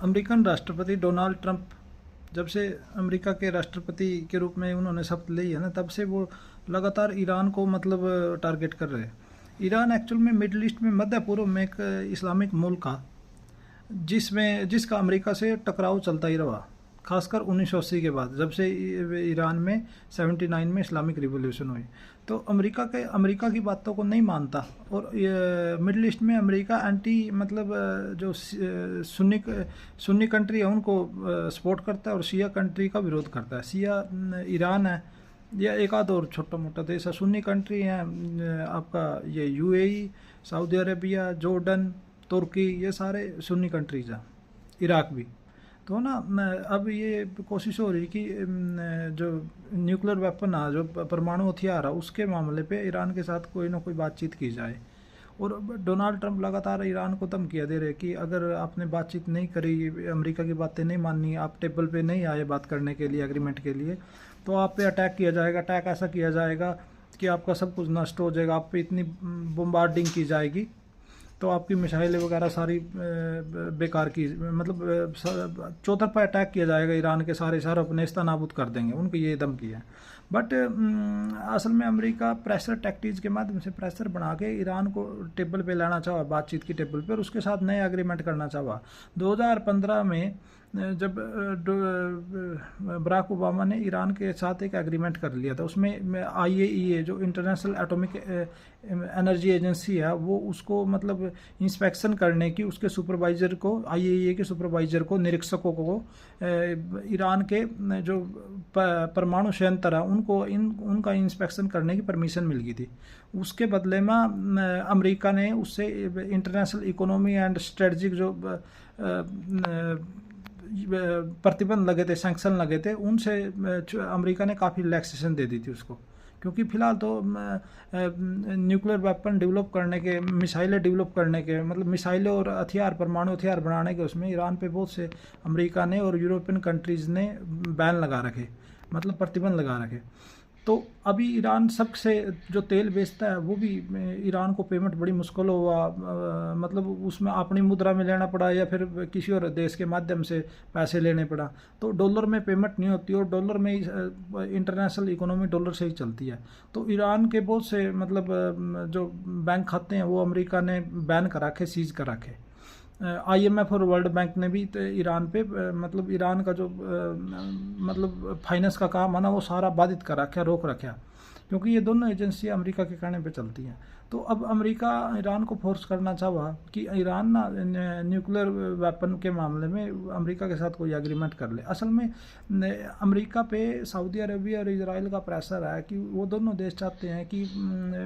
American राष्ट्रपति Donald Trump जब से अमेरिका के राष्ट्रपति के रूप में उन्होंने शपथ ली है ना, तब से वो लगातार ईरान को मतलब टारगेट कर रहे हैं। ईरान एक्चुअल में मिडल ईस्ट में, मध्य पूर्व में एक इस्लामिक मुल्क था जिसका अमेरिका से टकराव चलता ही रहा, खासकर 1980 के बाद, जब से ईरान में 79 में इस्लामिक रिवॉल्यूशन हुई। तो अमेरिका की बातों को नहीं मानता, और मिडिल ईस्ट में अमेरिका एंटी मतलब जो सुन्नी कंट्री है उनको सपोर्ट करता है, और शिया कंट्री का विरोध करता है। शिया ईरान है, या एक आध और छोटा मोटा देश है। सुन्नी कंट्री है आपका ये यूएई, सऊदी अरेबिया, जॉर्डन, तुर्की, ये सारे सुन्नी कंट्रीज हैं, इराक भी। तो ना अब ये कोशिश हो रही कि जो न्यूक्लियर वेपन है, जो परमाणु हथियार है, उसके मामले पे ईरान के साथ कोई ना कोई बातचीत की जाए। और डोनाल्ड ट्रंप लगातार ईरान को धमकियाँ दे रहे कि अगर आपने बातचीत नहीं करी, अमेरिका की बातें नहीं मानी, आप टेबल पे नहीं आए बात करने के लिए, एग्रीमेंट के लिए, तो आप पे अटैक किया जाएगा। अटैक ऐसा किया जाएगा कि आपका सब कुछ नष्ट हो जाएगा, आप पे इतनी बम्बार्डिंग की जाएगी तो आपकी मिसाइलें वगैरह सारी बेकार की, मतलब चौतरफा अटैक किया जाएगा, ईरान के सारे शहर अपने नेस्तनाबूद कर देंगे, उनकी ये धमकी है। बट असल में अमेरिका प्रेशर टैक्टिक्स के माध्यम से प्रेशर बना के ईरान को टेबल पे लाना चाहा, बातचीत की टेबल पे, और उसके साथ नए एग्रीमेंट करना चाहा। 2015 में जब बराक ओबामा ने ईरान के साथ एक एग्रीमेंट कर लिया था, उसमें आईएईए जो इंटरनेशनल एटॉमिक एनर्जी एजेंसी है, वो उसको मतलब इंस्पेक्शन करने की, उसके सुपरवाइज़र को, आईएईए के सुपरवाइज़र को, निरीक्षकों को ईरान के जो परमाणु संयंत्र है उनका इंस्पेक्शन करने की परमिशन मिल गई थी। उसके बदले में अमेरिका ने उससे इंटरनेशनल इकोनॉमी एंड स्ट्रेटजिक जो प्रतिबंध लगे थे, सैंक्शन लगे थे, उनसे अमेरिका ने काफ़ी रिलैक्सेशन दे दी थी उसको। क्योंकि फ़िलहाल तो न्यूक्लियर वेपन डेवलप करने के, मिसाइलें डेवलप करने के, मतलब मिसाइलें और हथियार, परमाणु हथियार बनाने के, उसमें ईरान पे बहुत से अमेरिका ने और यूरोपियन कंट्रीज़ ने बैन लगा रखे, मतलब प्रतिबंध लगा रखे। तो अभी ईरान सबसे जो तेल बेचता है, वो भी ईरान को पेमेंट बड़ी मुश्किल हुआ, मतलब उसमें अपनी मुद्रा में लेना पड़ा या फिर किसी और देश के माध्यम से पैसे लेने पड़ा। तो डॉलर में पेमेंट नहीं होती, और डॉलर में इंटरनेशनल इकोनॉमी डॉलर से ही चलती है। तो ईरान के बहुत से मतलब जो बैंक खाते हैं वो अमेरिका ने बैन करा के, सीज करा के। IMF और वर्ल्ड बैंक ने भी ईरान पे मतलब ईरान का जो मतलब फाइनेंस का काम है ना, वो सारा बाधित कर रखा, रोक रखा, क्योंकि ये दोनों एजेंसियां अमेरिका के कहने पे चलती हैं। तो अब अमेरिका ईरान को फोर्स करना चाहा कि ईरान ना न्यूक्लियर वेपन के मामले में अमेरिका के साथ कोई एग्रीमेंट कर ले। असल में अमेरिका पे सऊदी अरबिया और इजराइल का प्रेशर है कि वो दोनों देश चाहते हैं कि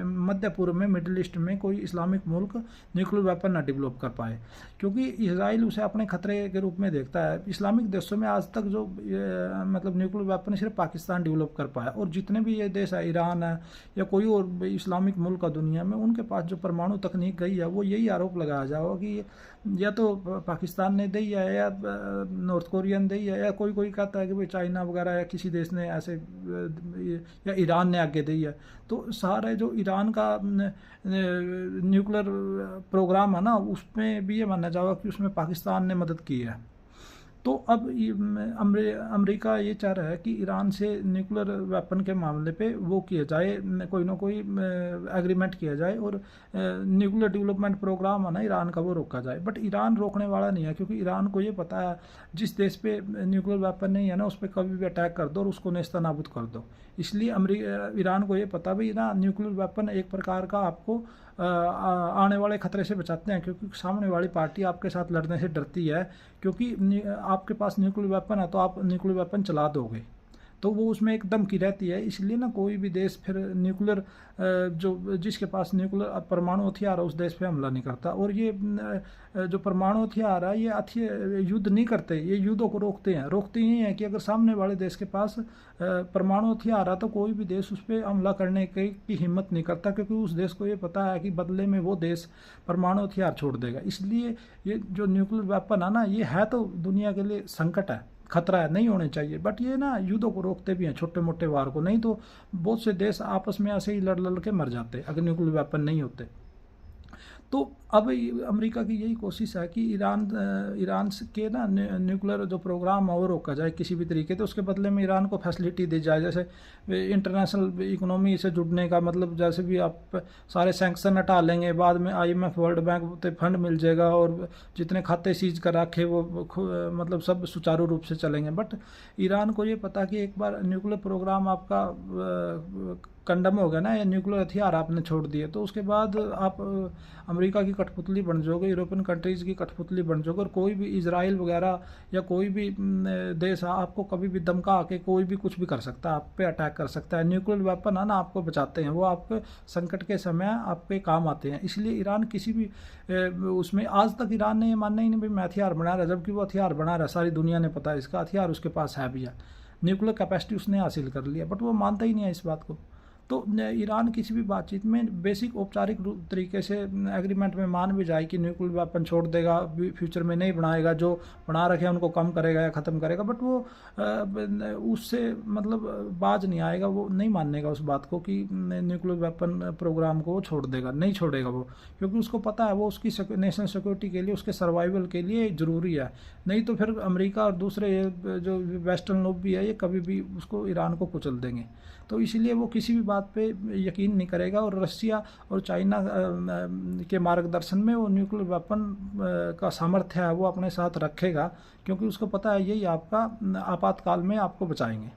मध्य पूर्व में, मिडिल ईस्ट में कोई इस्लामिक मुल्क न्यूक्लियर वेपन ना डेवलप कर पाए, क्योंकि इसराइल उसे अपने खतरे के रूप में देखता है। इस्लामिक देशों में आज तक जो मतलब न्यूक्लियर वेपन सिर्फ पाकिस्तान डेवलप कर पाया, और जितने भी ये देश है, ईरान है या कोई और इस्लामिक मुल्क का दुनिया में, उनके पास जो परमाणु तकनीक गई है, वो यही आरोप लगाया जाओ कि या तो पाकिस्तान ने दी है, या नॉर्थ कोरियन दी है, या कोई कहता है कि भाई चाइना वगैरह या किसी देश ने ऐसे, या ईरान ने आगे दी है। तो सारे जो ईरान का न्यूक्लियर प्रोग्राम है ना, उसमें भी ये माना जाएगा कि उसमें पाकिस्तान ने मदद की है। तो अब अमेरिका ये चाह रहा है कि ईरान से न्यूक्लियर वेपन के मामले पे वो किया जाए, कोई ना कोई एग्रीमेंट किया जाए, और न्यूक्लियर डेवलपमेंट प्रोग्राम है ना ईरान का, वो रोका जाए। बट ईरान रोकने वाला नहीं है, क्योंकि ईरान को ये पता है जिस देश पे न्यूक्लियर वेपन नहीं है ना, उस पर कभी भी अटैक कर दो और उसको नेस्तनाबूद कर दो। इसलिए ईरान को ये पता भी ना, न्यूक्लियर वेपन एक प्रकार का आपको आने वाले खतरे से बचाते हैं, क्योंकि सामने वाली पार्टी आपके साथ लड़ने से डरती है, क्योंकि आपके पास न्यूक्लियर वेपन है तो आप न्यूक्लियर वेपन चला दोगे, तो वो उसमें एक धमकी रहती है। इसलिए ना कोई भी देश फिर न्यूक्लियर जो जिसके पास न्यूक्लियर परमाणु हथियार है, उस देश पे हमला नहीं करता। और ये जो परमाणु हथियार है, ये युद्ध नहीं करते, ये युद्धों को रोकते ही हैं कि अगर सामने वाले देश के पास परमाणु हथियार है तो कोई भी देश उस पर हमला करने की हिम्मत नहीं करता, क्योंकि उस देश को ये पता है कि बदले में वो देश परमाणु हथियार छोड़ देगा। इसलिए ये जो न्यूक्लियर वेपन है ना, ये है तो दुनिया के लिए संकट है, खतरा है, नहीं होने चाहिए। बट ये ना युद्धों को रोकते भी हैं, छोटे मोटे वार को। नहीं तो बहुत से देश आपस में ऐसे ही लड़ के मर जाते अगर न्यूक्लियर वेपन नहीं होते। तो अब अमेरिका की यही कोशिश है कि ईरान के ना न्यूक्लियर जो प्रोग्राम है वो रोका जाए किसी भी तरीके। तो उसके बदले में ईरान को फैसिलिटी दी जाए, जैसे इंटरनेशनल इकोनॉमी से जुड़ने का, मतलब जैसे भी आप सारे सैंक्शन हटा लेंगे, बाद में IMF वर्ल्ड बैंक से फंड मिल जाएगा और जितने खाते सीज कर रखे वो मतलब सब सुचारू रूप से चलेंगे। बट ईरान को ये पता कि एक बार न्यूक्लियर प्रोग्राम आपका कंडम हो गया ना, या न्यूक्लियर हथियार आपने छोड़ दिए, तो उसके बाद आप अमेरिका की कठपुतली बन जाओगे, यूरोपियन कंट्रीज़ की कठपुतली बन जाओगे, और कोई भी इजराइल वगैरह या कोई भी देश आपको कभी भी धमका आके कोई भी कुछ भी कर सकता है, आप पे अटैक कर सकता है। न्यूक्लियर वेपन है ना, आपको बचाते हैं, वो आपके संकट के समय आपके काम आते हैं। इसलिए ईरान किसी भी उसमें, आज तक ईरान ने ये मानना ही नहीं भाई मैं हथियार बना रहा है, जबकि वो हथियार बना रहा है, सारी दुनिया ने पता है इसका, हथियार उसके पास है भी है, न्यूक्लियर कैपेसिटी उसने हासिल कर लिया, बट वो मानता ही नहीं है इस बात को। तो ईरान किसी भी बातचीत में बेसिक औपचारिक तरीके से एग्रीमेंट में मान भी जाए कि न्यूक्लियर वेपन छोड़ देगा, फ्यूचर में नहीं बनाएगा, जो बना रखे हैं उनको कम करेगा या ख़त्म करेगा, बट वो उससे मतलब बाज नहीं आएगा, वो नहीं मानेगा उस बात को कि न्यूक्लियर वेपन प्रोग्राम को वो छोड़ देगा, नहीं छोड़ेगा वो, क्योंकि उसको पता है वो उसकी नेशनल सिक्योरिटी के लिए, उसके सर्वाइवल के लिए ज़रूरी है। नहीं तो फिर अमेरिका और दूसरे जो वेस्टर्न लोग भी है, ये कभी भी उसको ईरान को कुचल देंगे। तो इसीलिए वो किसी भी बात पे यकीन नहीं करेगा, और रशिया और चाइना के मार्गदर्शन में वो न्यूक्लियर वेपन का सामर्थ्य है वो अपने साथ रखेगा, क्योंकि उसको पता है यही आपका आपातकाल में आपको बचाएंगे।